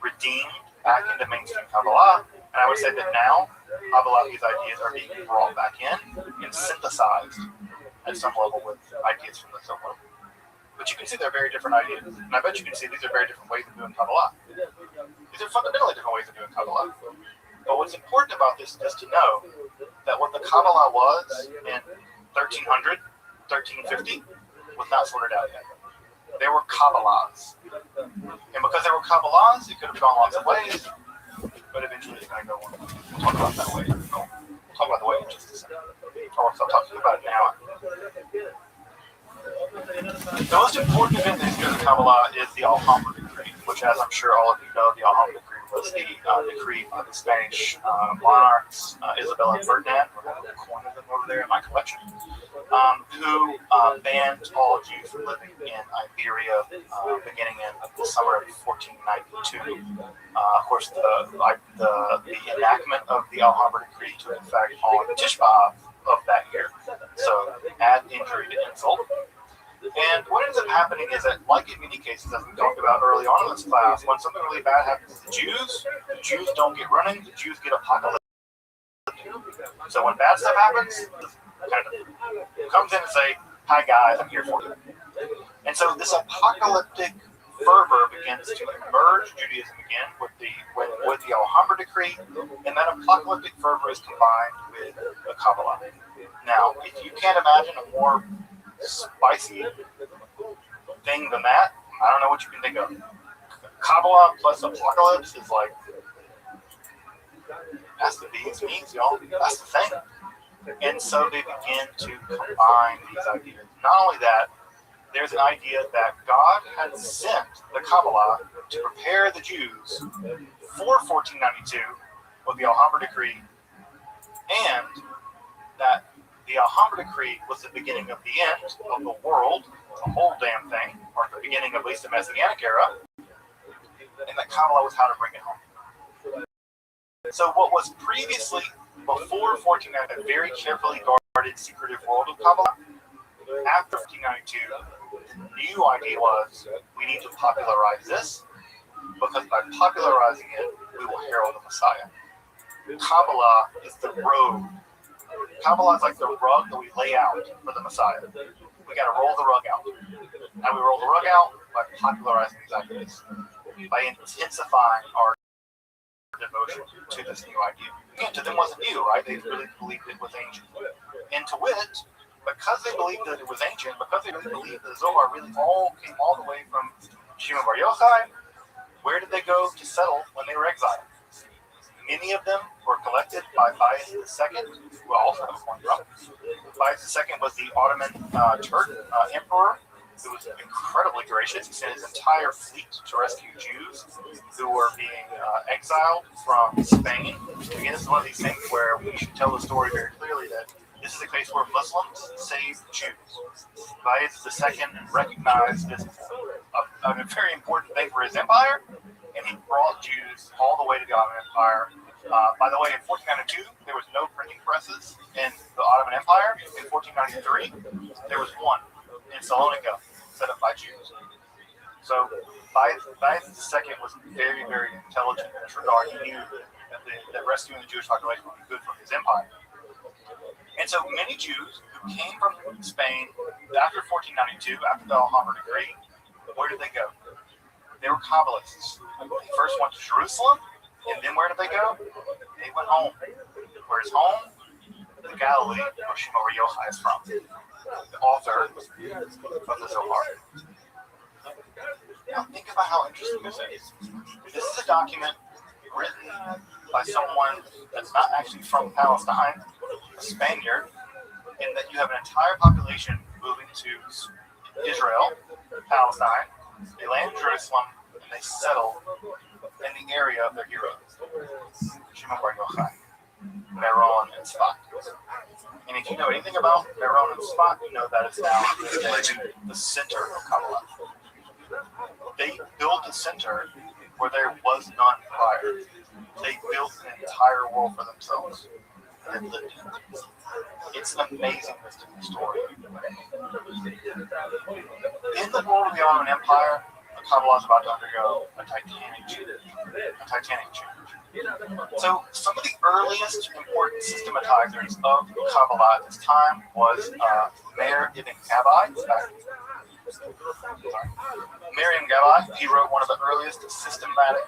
redeemed back into mainstream Kabbalah. And I would say that now Abalafi's ideas are being brought back in and synthesized at some level with ideas from the Zohar. But you can see they're very different ideas, and I bet you can see these are very different ways of doing Kabbalah. These are fundamentally different ways of doing Kabbalah. But what's important about this is to know that what the Kabbalah was in 1300, 1350 was not sorted out yet. They were Kabbalahs. And because they were Kabbalahs, it could have gone lots of ways, but eventually it's going to go on. We'll talk about that way. We'll talk about the way in just a second. Or I'll talk to you about it now. The most important event in the history of the Kabbalah is the Alhambra Decree, which, as I'm sure all of you know, the Alhambra Decree was the decree by the Spanish monarchs, Isabella and Ferdinand. I have a coin of them over there in my collection, who banned all Jews from living in Iberia beginning in the summer of 1492. Of course, the enactment of the Alhambra Decree took effect on Tisha B'Av of that year. So add injury to insult. And what ends up happening is that, like in many cases, as we talked about early on in this class, when something really bad happens to the Jews don't get running, the Jews get apocalyptic. So when bad stuff happens, kind of comes in and say, "Hi guys, I'm here for you." And so this apocalyptic fervor begins to emerge Judaism again with the Alhambra Decree, and that apocalyptic fervor is combined with the Kabbalah. Now, if you can't imagine a more spicy thing than that, I don't know what you can think of. Kabbalah plus apocalypse is like, that's the beans means, y'all. That's the thing. And so they begin to combine these ideas. Not only that, there's an idea that God had sent the Kabbalah to prepare the Jews for 1492 with the Alhambra Decree, and that the Alhambra Decree was the beginning of the end of the world, the whole damn thing, or the beginning of at least the Messianic era, and that Kabbalah was how to bring it home. So what was previously, before 1492, a very carefully guarded, secretive world of Kabbalah, after 1492, the new idea was, we need to popularize this, because by popularizing it, we will herald the Messiah. Kabbalah is the road. Kabbalah is like the rug that we lay out for the Messiah. We got to roll the rug out. How we roll the rug out? By popularizing these ideas, by intensifying our devotion to this new idea. Again, to them wasn't new, right? They really believed it was ancient. And to wit, because they believed that it was ancient, because they really believed the Zohar really all came all the way from Shimon Bar Yochai, where did they go to settle when they were exiled? Many of them were collected by Bayezid II, who also have a point from. Bayezid II was the Ottoman Turk emperor, who was incredibly gracious. He sent his entire fleet to rescue Jews who were being exiled from Spain. Again, this is one of these things where we should tell the story very clearly that this is a case where Muslims saved Jews. Bayezid II recognized this a very important thing for his empire, and he brought Jews all the way to the Ottoman Empire. By the way, in 1492, there was no printing presses in the Ottoman Empire. In 1493, there was one in Salonika, set up by Jews. So Bayezid II was very, very intelligent in this regard. He knew that rescuing the Jewish population would be good for his empire. And so many Jews who came from Spain after 1492, after the Alhambra decree, where did they go? They were Kabbalists. They first went to Jerusalem, and then where did they go? They went home. Where's home? The Galilee, where Shimon Bar Yochai is from, the author of the Zohar. Now think about how interesting this is. This is a document written by someone that's not actually from Palestine, a Spaniard, in that you have an entire population moving to Israel, Palestine. They land in Jerusalem, and they settle in the area of their heroes, Shimon Bar Yochai, Meron, and Tzfat. And if you know anything about Meron and Tzfat, you know that it's now the center of Kabbalah. They built a center where there was none prior. They built an entire world for themselves and lived in it. It's an amazing mystical story. In the world of the Ottoman Empire, the Kabbalah is about to undergo a titanic change. So some of the earliest important systematizers of Kabbalah at this time was Meir Ibn Gabbai. Miriam Gabbai, he wrote one of the earliest systematic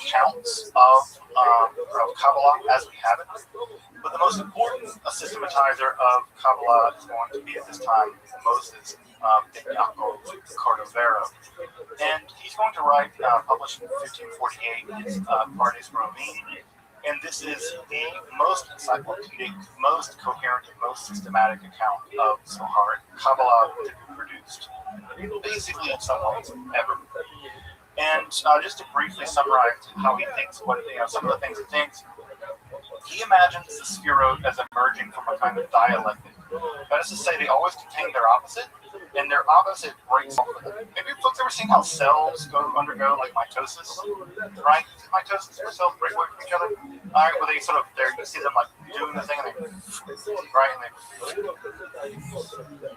accounts of Kabbalah as we have it. But the most important systematizer of Kabbalah is going to be at this time Moses Ibn Yaakov Cordovero. And he's going to write, published in 1548, his Pardes Rovim. And this is the most encyclopedic, most coherent, and most systematic account of Zohar Kabbalah to be produced, basically in some ways, ever. And just to briefly summarize how he thinks, some of the things he thinks, he imagines the Sefirot as emerging from a kind of dialectic. That is to say, they always contain their opposite, and their opposite breaks off of them. Maybe folks ever seen how cells undergo like mitosis, right? Mitosis, where cells break away from each other. All right, where they sort of, you see them like doing the thing, and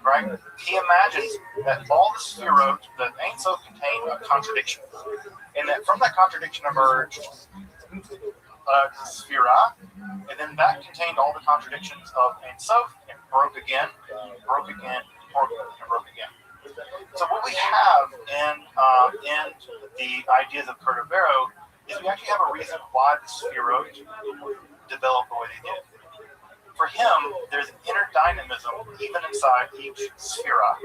right? He imagines that all the Sefirot, that Ein Sof contain a contradiction, and that from that contradiction emerged Sefirah, and then that contained all the contradictions of Ein Sof, and broke again, and broke again. So what we have in the ideas of Cordovero is we actually have a reason why the Sefirot developed the way they did. For him, there's an inner dynamism even inside each Sefirah,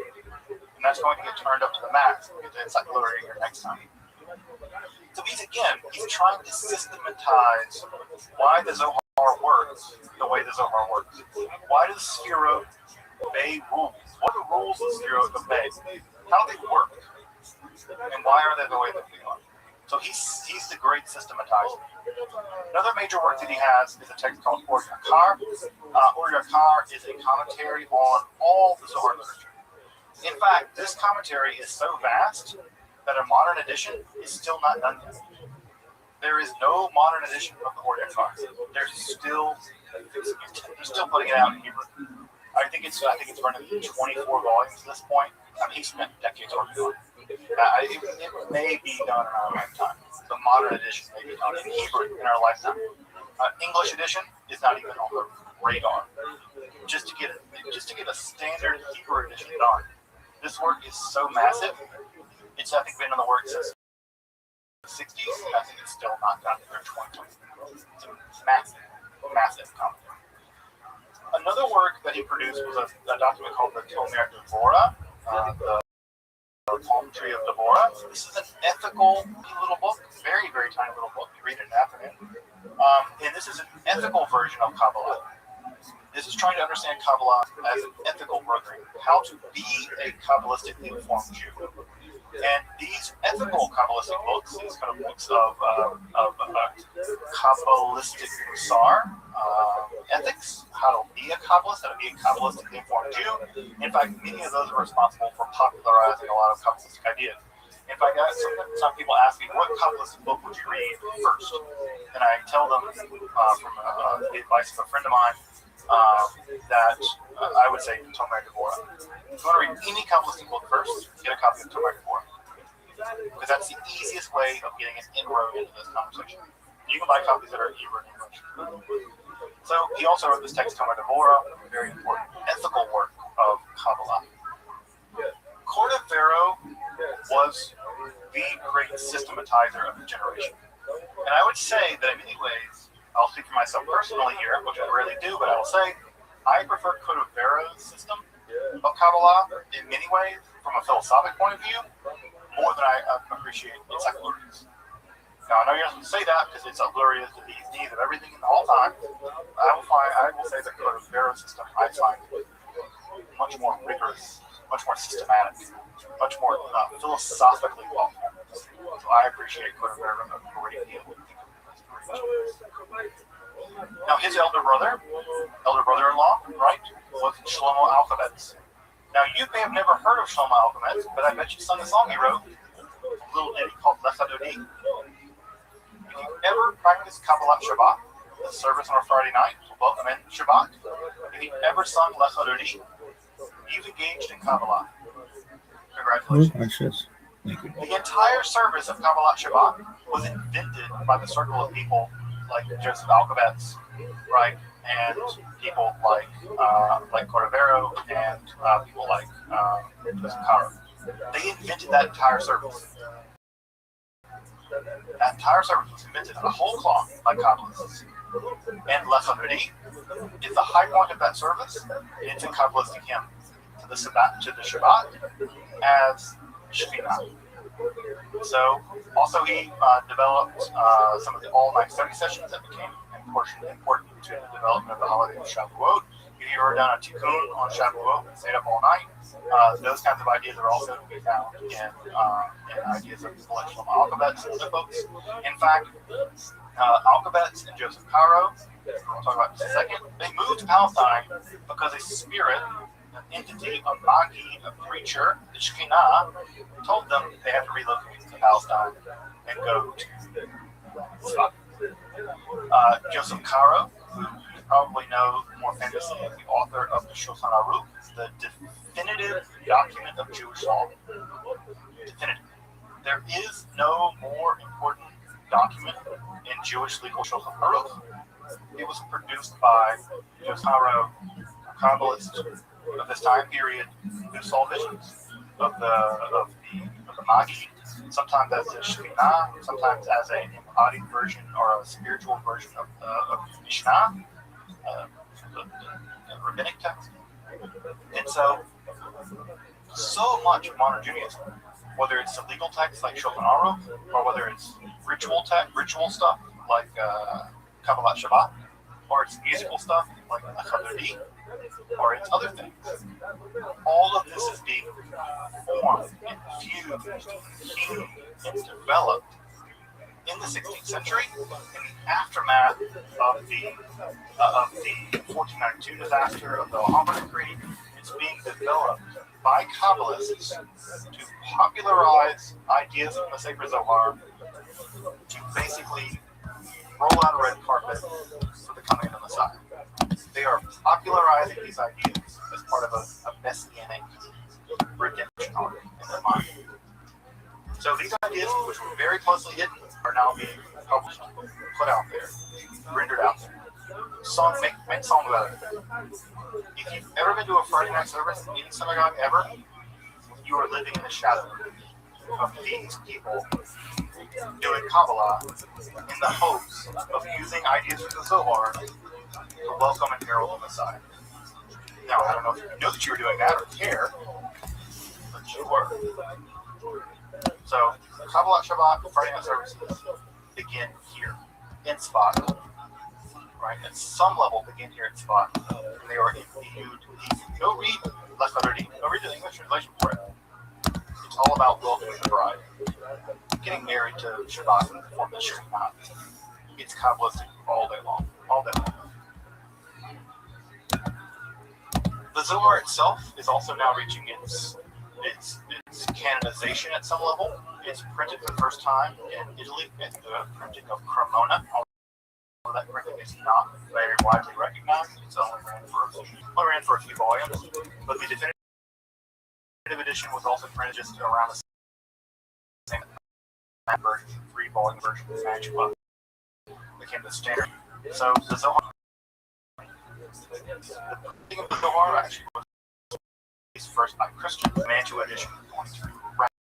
and that's going to get turned up to the max. We'll get to encyclopedia here next time. So he's trying to systematize why the Zohar works the way the Zohar works. Why does Sefirot obey rules? What are the rules of Sefirot obey? How do they work? And why are they the way that they are? So he's the great systematizer. Another major work that he has is a text called Or Yakar. Or Yakar is a commentary on all the Zohar literature. In fact, this commentary is so vast that a modern edition is still not done yet. There is no modern edition of the Or Yakar. They're still putting it out in Hebrew. I think it's running 24 volumes at this point. He spent decades working on it. It may be done in our lifetime. The modern edition may be done in Hebrew in our lifetime. English edition is not even on the radar. Just to get a standard Hebrew edition done. This work is so massive. It's I think been in the works since the 60s. I think it's still not done in their 2020s. It's a massive, massive commentary. Another work that he produced was a document called the Tomer Devorah, the Palm Tree of Devorah. This is an ethical little book, very, very tiny little book. You read it in an afternoon. And this is an ethical version of Kabbalah. This is trying to understand Kabbalah as an ethical program, how to be a Kabbalistically informed Jew. And these ethical Kabbalistic books, these kind of books of Kabbalistic Musar, ethics, how to be a Kabbalist, how to be a Kabbalistically informed Jew. In fact, many of those are responsible for popularizing a lot of Kabbalistic ideas. In fact, some people ask me, what Kabbalistic book would you read first? And I tell them, from the advice of a friend of mine, that I would say Tomer Devorah. If you want to read any Kabbalistic book first, get a copy of Tomer Devorah. Because that's the easiest way of getting an inroad into this conversation. You can buy copies that are Hebrew and English. So he also wrote this text, Tomer Devorah, a very important ethical work of Kabbalah. Cordovero was the great systematizer of the generation. And I would say that in many ways, I'll speak for myself personally here, which I rarely do, but I will say, I prefer Cordovero's system of Kabbalah in many ways, from a philosophic point of view, more than I appreciate Encyclopedias. Now, I know you're not supposed to say that because Encyclopedias are the needs of everything in the whole time. I will say the Cordovero system I find much more rigorous, much more systematic, much more philosophically well. So I appreciate Cordovero a great deal. Now, his elder brother-in-law, right, was Shlomo Alkabetz. Now, you may have never heard of Shlomo Alkabetz, but I bet you sung a song he wrote, a little ditty called Lecha Dodi. If you ever practiced Kabbalat Shabbat, the service on a Friday night, welcome in Shabbat, if you've ever sung Lecha Dodi, you've engaged in Kabbalah. Congratulations. The entire service of Kabbalat Shabbat was invented by the circle of people like Joseph Alkabetz, right, and people like Cordovero and people like Joseph Caro. They invented that entire service. That entire service was invented in a whole cloth by Kabbalists. And Lecha Dodi is the high point of that service. It's a Kabbalistic hymn to the Shabbat as Shekhinah. So, also he developed some of the all-night study sessions that became important to the development of the holiday of Shavuot. If you were done a tikkun on Shavuot and stayed up all night, those kinds of ideas are also to be found in ideas of Shlomo Alkabetz and other folks. In fact, Alkabetz and Joseph Caro, we'll talk about in just a second, they moved to Palestine because a spirit, an entity, a magi, a preacher, the Shekhinah, told them they had to relocate to Palestine and go to Tzfat. Joseph Caro, who you probably know more famously as the author of the Shulchan Aruch, the definitive document of Jewish law. Definitive. There is no more important document in Jewish legal Shulchan Aruch. It was produced by Joseph Caro, a Kabbalist of this time period, who saw visions of the Magi, sometimes as a Shekhinah, sometimes as an embodied version or a spiritual version of the Mishnah, the rabbinic text. And so much modern Judaism, whether it's the legal text like Shulchan Aruch, or whether it's ritual stuff like Kabbalat Shabbat, or it's musical stuff like Lecha Dodi, or it's other things. All of this is being formed, infused, hewn, and developed in the 16th century in the aftermath of the 1492 disaster of the Alhambra Decree. It's being developed by Kabbalists to popularize ideas from the Sacred Zohar, to basically roll out a red carpet for the coming of the Messiah. They are popularizing these ideas as part of a messianic redemption arc in their mind. So these ideas, which were very closely hidden, are now being published, put out there, rendered out there. Make songs about it. If you've ever been to a Friday night service in any synagogue ever, you are living in the shadow of these people doing Kabbalah in the hopes of using ideas from the Zohar to welcome and herald the Messiah. Now, I don't know if you knew that you were doing that or care, but you were. So, Kabbalah Shabbat Friday night services begin here in Spot. Right, at some level begin here at Spot. And they are imbued. Go read Left Letter D. Go read the English translation for it. It's all about welcoming the bride. Getting married to Shabbat in the form that she's not. It's Kabbalistic all day long. All day long. The Zohar itself is also now reaching its canonization at some level. It's printed for the first time in Italy in the printing of Cremona. That printing is not very widely recognized. It's only ran for a few volumes. But the definitive edition was also printed just around the same time version, 3-volume version of Match Book became the standard. So the Zohar, the printing of the Zohar actually was released first by Christians. The Mantua edition is going to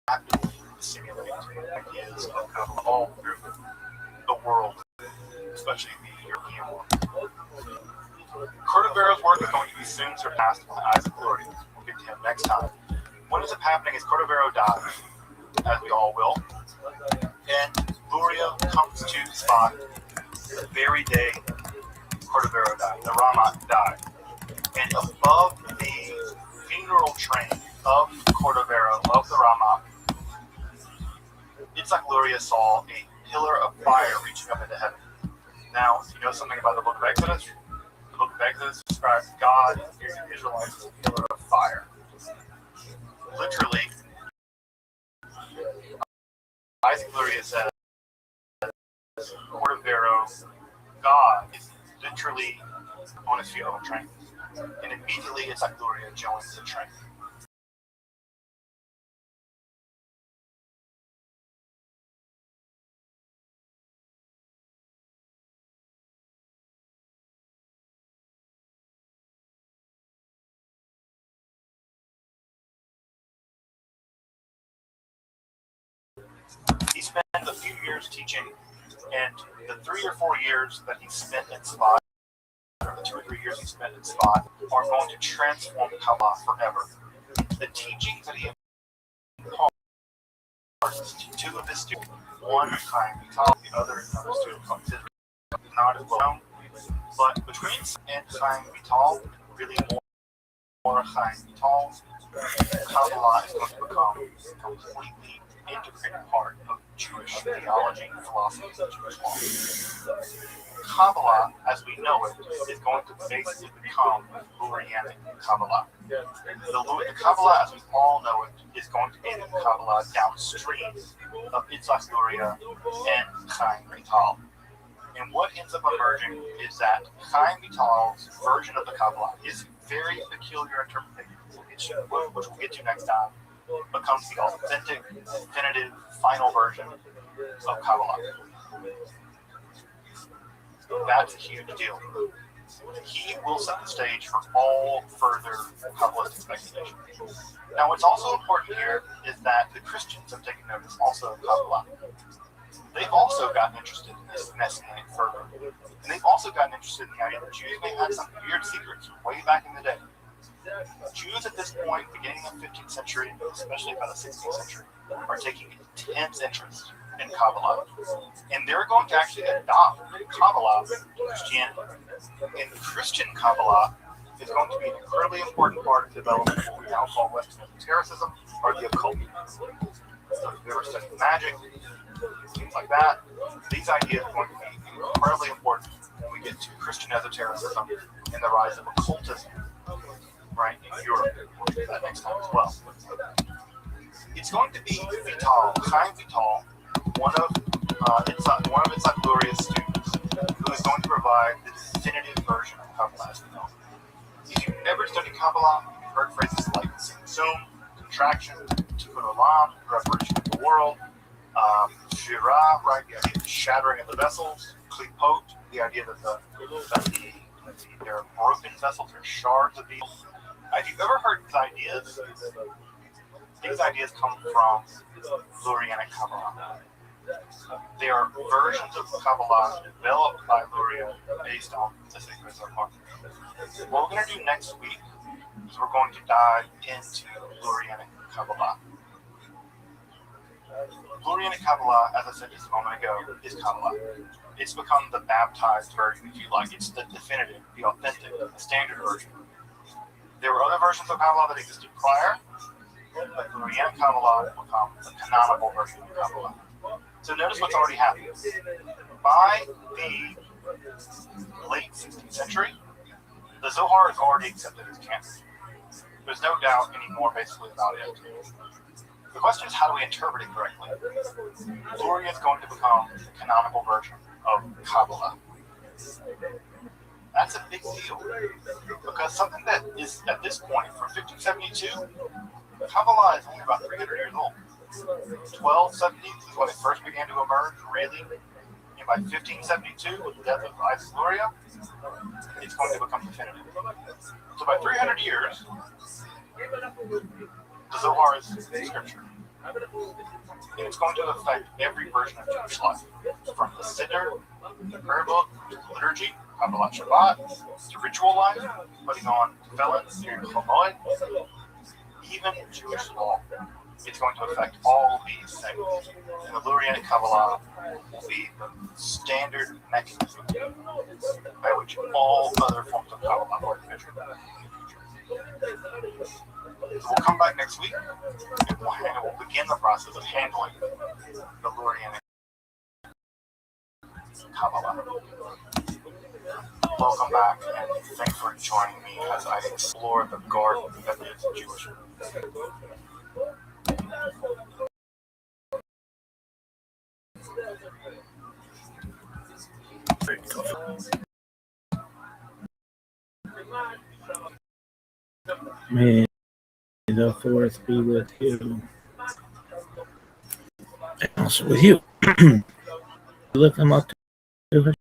rapidly simulate ideas of Kabbalah all through the world, especially the European world. Cordovero's work is going to be soon surpassed by Isaac Lurie. We'll get to him next time. What ends up happening is Cordovero dies, as we all will, and Luria comes to the spot the very day Cordovero died, the Rama died. And above the funeral train of Cordovero, of the Rama, it's like Luria saw a pillar of fire reaching up into heaven. Now, if you know something about the book of Exodus, the book of Exodus describes God using the Israelites as a pillar of fire. Literally, Isaac Luria says, Cordovero, God is literally on his funeral train. And immediately it's like Luria joins the train. He spent a few years teaching, and the 3 or 4 years that he spent in Spot, or the 2 or 3 years he spent in Spot, are going to transform Kabbalah forever. The teachings that he imparts to 2 of his students, one Chaim Vital, the other another student called Israel, not as well known, but between and Chaim Vital, really more Chaim Vital, Kabbalah is going to become completely integrated part of Jewish theology, philosophy, and Jewish law. Kabbalah, as we know it, is going to basically become Lurianic Kabbalah. The Kabbalah, as we all know it, is going to be the Kabbalah downstream of Itzhak Luria and Chaim Vital. And what ends up emerging is that Chaim Vital's version of the Kabbalah is very peculiar interpretation, which we'll get to next time, becomes the authentic, definitive, final version of Kabbalah. That's a huge deal. He will set the stage for all further Kabbalistic speculation. Now, what's also important here is that the Christians have taken notice also of Kabbalah. They've also gotten interested in this messianic fervor. And they've also gotten interested in the idea that Jews may have some weird secrets way back in the day. Jews at this point, beginning of the 15th century, especially by the 16th century, are taking intense interest in Kabbalah. And they're going to actually adopt Kabbalah in Christianity. And Christian Kabbalah is going to be an incredibly important part of the development of what we now call Western esotericism, or the occult. So if you ever studied magic, things like that, these ideas are going to be incredibly important when we get to Christian esotericism and the rise of occultism, right, in Europe. We'll do that next time as well. It's going to be Vital, Chaim Vital, one of Itzhak Luria's students, who is going to provide the definitive version of Kabbalah as we know. If you've never studied Kabbalah, you've heard phrases like Tzimtzum, contraction, Tikkun Olam, reparation of the world, Shirah, right, the idea of the shattering of the vessels, Klipot, the idea that they're broken vessels or shards of these. If you've ever heard these ideas come from Lurianic Kabbalah. They are versions of Kabbalah developed by Luria based on the sacred Zohar. What we're going to do next week is we're going to dive into Lurianic Kabbalah. Lurianic Kabbalah, as I said just a moment ago, is Kabbalah. It's become the baptized version, if you like. It's the definitive, the authentic, the standard version. There were other versions of Kabbalah that existed prior, but Lurianic Kabbalah will become the canonical version of Kabbalah. So notice what's already happened. By the late 16th century, the Zohar is already accepted as canon. There's no doubt anymore basically about it. The question is, how do we interpret it correctly? Luria is going to become the canonical version of Kabbalah. That's a big deal, because something that is, at this point, from 1572, Kabbalah is only about 300 years old. 1270 is when it first began to emerge, really. And by 1572, with the death of Isaac Luria, it's going to become definitive. So by 300 years, the Zohar is scripture. And it's going to affect every version of Jewish life, from the Siddur, the prayer book, to the liturgy, Kabbalah Shabbat, to ritual life, putting on felons, Chomoed, even Jewish law. It's going to affect all these things. And the Lurianic Kabbalah will be the standard mechanism by which all other forms of Kabbalah are measured. So we'll come back next week and we'll begin the process of handling the Lurianic Kabbalah. Welcome back, and thanks for joining me as I explore the garden that is Jewish. May the fourth be with you. And also with you. Lift them up to Hashem.